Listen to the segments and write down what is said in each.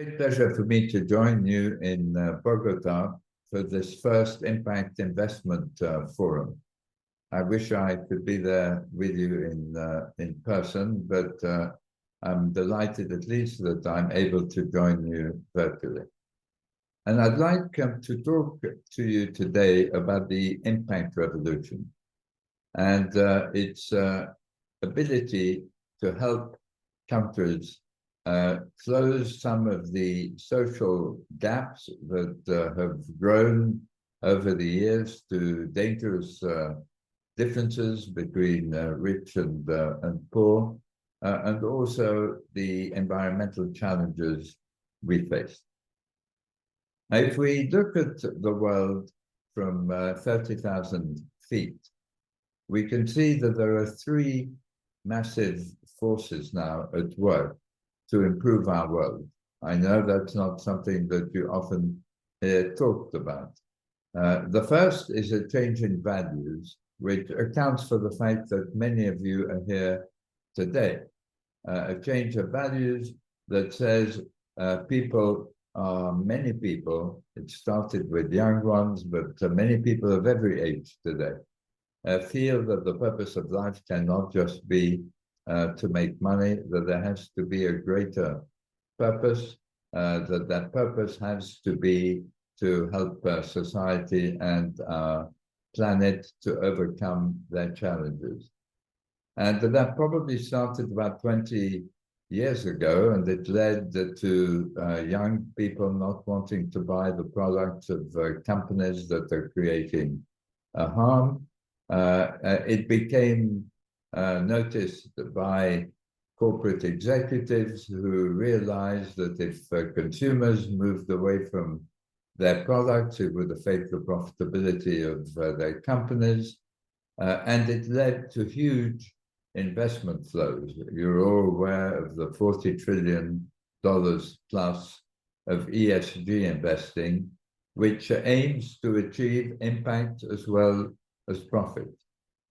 Great pleasure for me to join you in Bogota for this first Impact Investment Forum. I wish I could be there with you in person, but I'm delighted at least that I'm able to join you virtually. And I'd like to talk to you today about the impact revolution and its ability to help countries close some of the social gaps that have grown over the years to dangerous differences between rich and poor, and also the environmental challenges we face. If we look at the world from 30,000 feet, we can see that there are three massive forces now at work to improve our world. I know that's not something that you often hear talked about. The first is a change in values, which accounts for the fact that many of you are here today. A change of values that says many people, it started with young ones, but many people of every age today, feel that the purpose of life cannot just be to make money, that there has to be a greater purpose, that purpose has to be to help society and our planet to overcome their challenges. And that probably started about 20 years ago, and it led to young people not wanting to buy the products of companies that are creating harm. It became noticed by corporate executives who realized that if consumers moved away from their products, it would affect the profitability of their companies. And it led to huge investment flows. You're all aware of the $40 trillion plus of ESG investing, which aims to achieve impact as well as profit,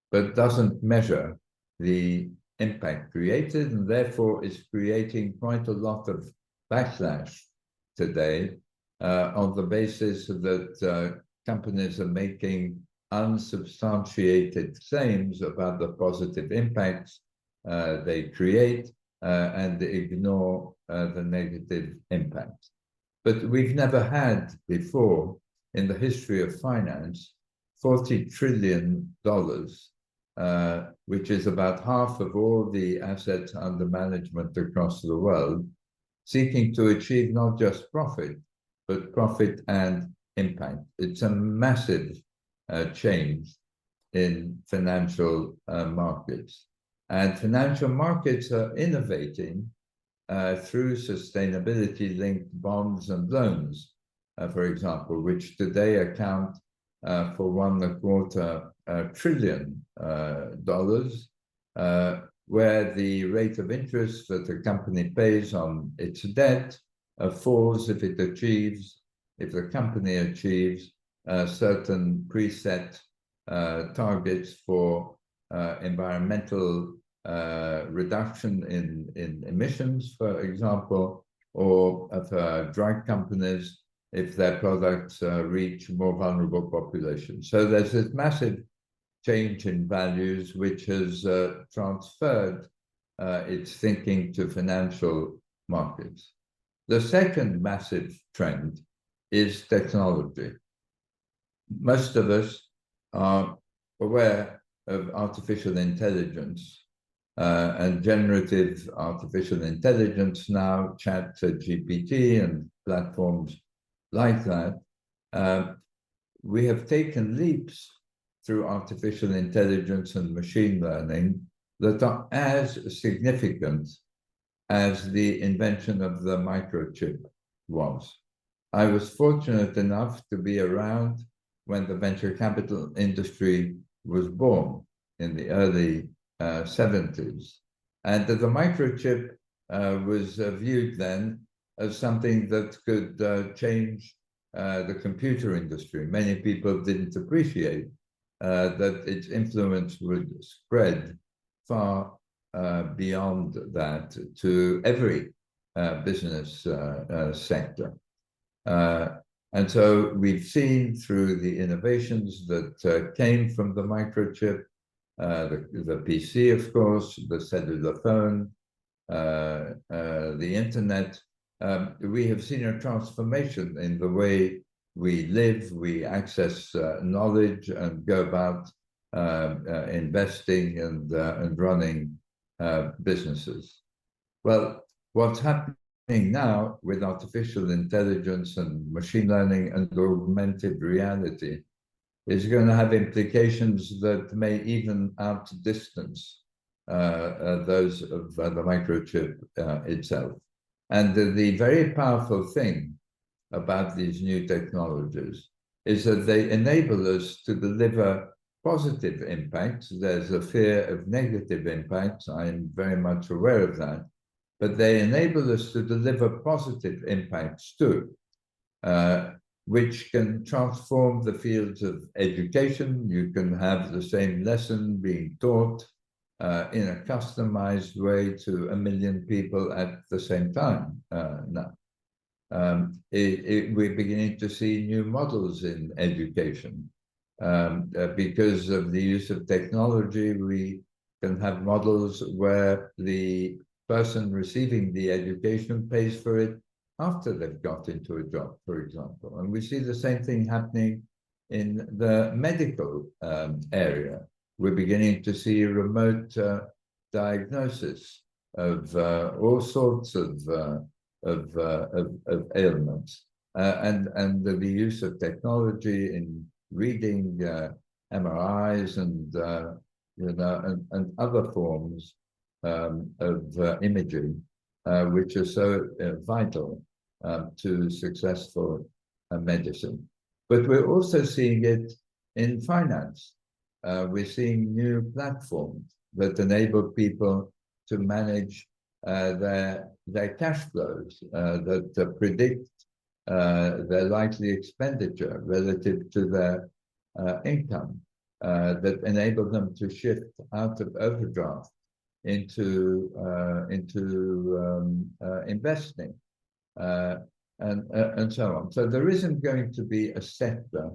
but doesn't measure the impact created, and therefore is creating quite a lot of backlash today on the basis that companies are making unsubstantiated claims about the positive impacts they create and ignore the negative impacts. But we've never had before in the history of finance $40 trillion, which is about half of all the assets under management across the world, seeking to achieve not just profit, but profit and impact. It's a massive change in financial markets. And financial markets are innovating through sustainability-linked bonds and loans, for example, which today account for $1.25 trillion, where the rate of interest that a company pays on its debt falls if the company achieves certain preset targets for environmental reduction in emissions, for example, or of drug companies if their products reach more vulnerable populations. So there's this massive change in values which has transferred its thinking to financial markets. The second massive trend is technology. Most of us are aware of artificial intelligence and generative artificial intelligence now, ChatGPT and platforms like that. We have taken leaps through artificial intelligence and machine learning that are as significant as the invention of the microchip was. I was fortunate enough to be around when the venture capital industry was born in the early 70s. And the microchip was viewed then as something that could change the computer industry. Many people didn't appreciate that its influence would spread far beyond that to every business sector. And so we've seen through the innovations that came from the microchip, the PC, of course, the cellular phone, the internet, we have seen a transformation in the way we live, we access knowledge and go about investing and running businesses. Well, what's happening now with artificial intelligence and machine learning and augmented reality is going to have implications that may even outdistance those of the microchip itself. And the very powerful thing about these new technologies is that they enable us to deliver positive impacts. There's a fear of negative impacts. I'm very much aware of that. But they enable us to deliver positive impacts too, which can transform the fields of education. You can have the same lesson being taught in a customized way to 1 million people at the same time now. We're beginning to see new models in education. Because of the use of technology, we can have models where the person receiving the education pays for it after they've got into a job, for example. And we see the same thing happening in the medical area. We're beginning to see remote diagnosis of all sorts of ailments, and the use of technology in reading MRIs and and other forms of imaging, which are so vital to successful medicine. But we're also seeing it in finance. We're seeing new platforms that enable people to manage their cash flows, that predict their likely expenditure relative to their income, that enable them to shift out of overdraft into investing, and so on. So there isn't going to be a sector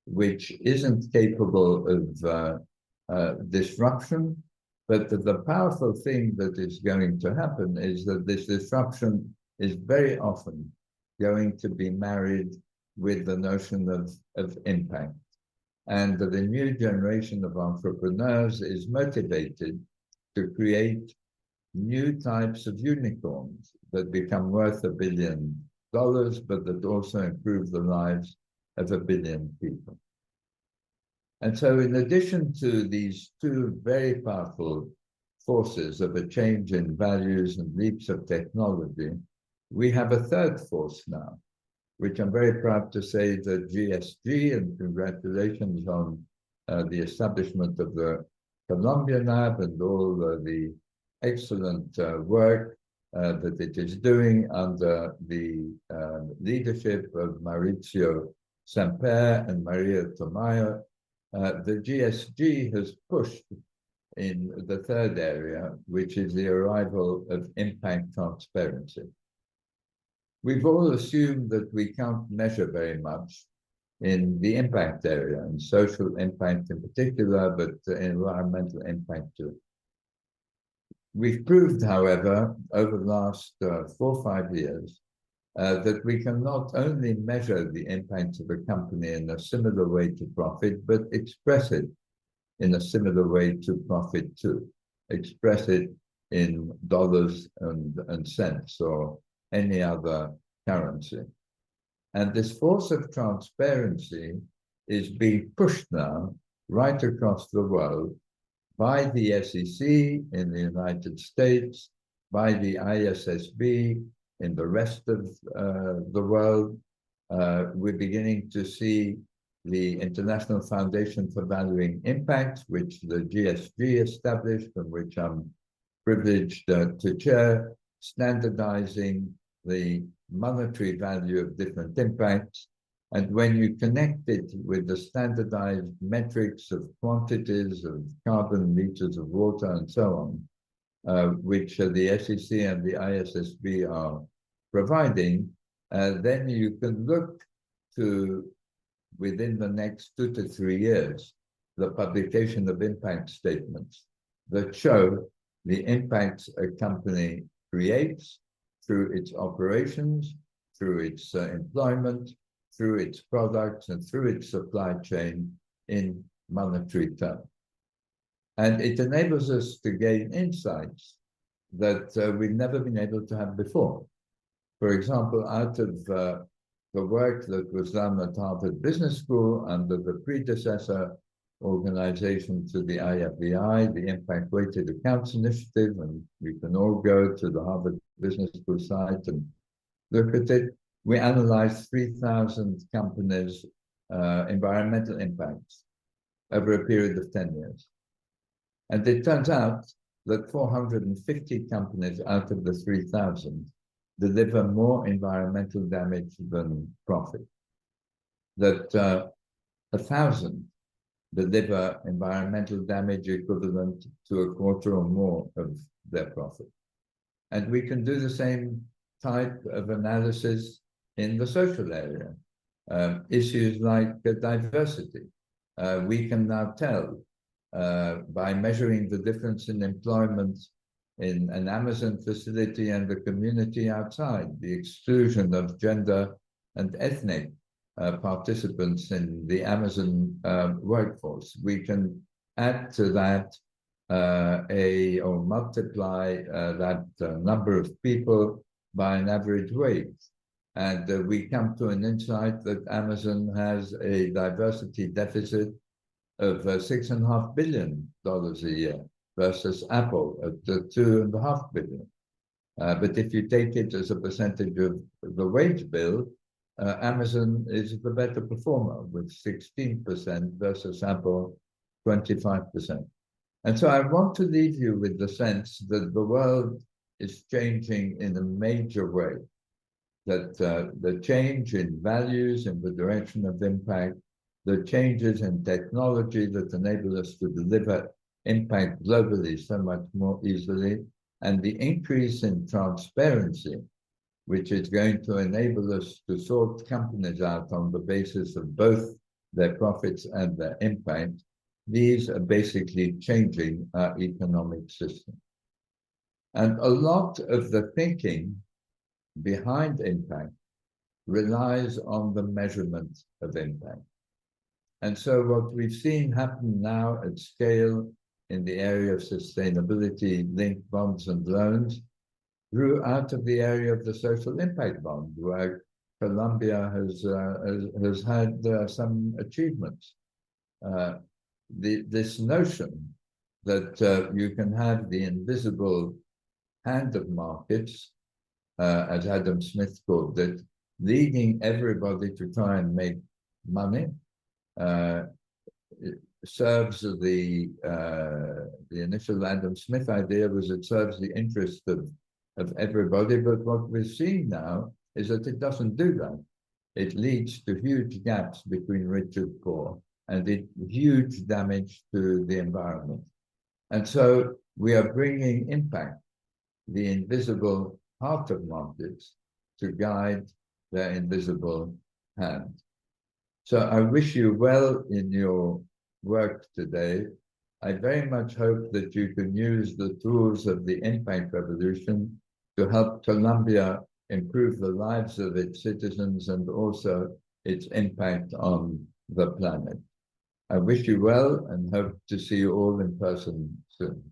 which isn't capable of disruption, but the powerful thing that is going to happen is that this disruption is very often going to be married with the notion of impact. And the new generation of entrepreneurs is motivated to create new types of unicorns that become worth $1 billion, but that also improve the lives of 1 billion people. And so in addition to these two very powerful forces of a change in values and leaps of technology, we have a third force now, which I'm very proud to say that GSG, and congratulations on the establishment of the Colombian Lab and all the excellent work that it is doing under the leadership of Mauricio Samper and Maria Tamayo. The GSG has pushed in the third area, which is the arrival of impact transparency. We've all assumed that we can't measure very much in the impact area, and social impact in particular, but environmental impact too. We've proved, however, over the last 4 or 5 years, that we can not only measure the impact of a company in a similar way to profit, but express it in a similar way to profit too. Express it in dollars and cents or any other currency. And this force of transparency is being pushed now right across the world by the SEC in the United States, by the ISSB in the rest of the world. We're beginning to see the International Foundation for Valuing Impact, which the GSG established and which I'm privileged to chair, standardizing the monetary value of different impacts. And when you connect it with the standardized metrics of quantities of carbon, liters of water, and so on, which the SEC and the ISSB are providing, then you can look to, within the next 2 to 3 years, the publication of impact statements that show the impacts a company creates through its operations, through its employment, through its products, and through its supply chain in monetary terms. And it enables us to gain insights that we've never been able to have before. For example, out of the work that was done at Harvard Business School under the predecessor organization to the IFVI, the Impact Weighted Accounts Initiative, and we can all go to the Harvard Business School site and look at it. We analyzed 3,000 companies' environmental impacts over a period of 10 years. And it turns out that 450 companies out of the 3,000 deliver more environmental damage than profit. That 1,000 deliver environmental damage equivalent to a quarter or more of their profit. And we can do the same type of analysis in the social area. Issues like diversity. We can now tell by measuring the difference in employment in an Amazon facility and the community outside, the exclusion of gender and ethnic participants in the Amazon workforce. We can add to that or multiply that number of people by an average wage. And we come to an insight that Amazon has a diversity deficit of $6.5 billion a year versus Apple at $2.5 billion. But if you take it as a percentage of the wage bill, Amazon is the better performer with 16% versus Apple 25%. And so I want to leave you with the sense that the world is changing in a major way, that the change in values in the direction of impact, the changes in technology that enable us to deliver impact globally so much more easily, and the increase in transparency, which is going to enable us to sort companies out on the basis of both their profits and their impact, these are basically changing our economic system. And a lot of the thinking behind impact relies on the measurement of impact. And so what we've seen happen now at scale in the area of sustainability-linked bonds and loans grew out of the area of the social impact bond, where Colombia has had some achievements. This notion that you can have the invisible hand of markets, as Adam Smith called it, leading everybody to try and make money, it serves the initial Adam Smith idea was it serves the interest of everybody, but what we're seeing now is that it doesn't do that. It leads to huge gaps between rich and poor, and huge damage to the environment. And so we are bringing impact, the invisible heart of markets, to guide their invisible hand. So I wish you well in your work today. I very much hope that you can use the tools of the impact revolution to help Colombia improve the lives of its citizens and also its impact on the planet. I wish you well and hope to see you all in person soon.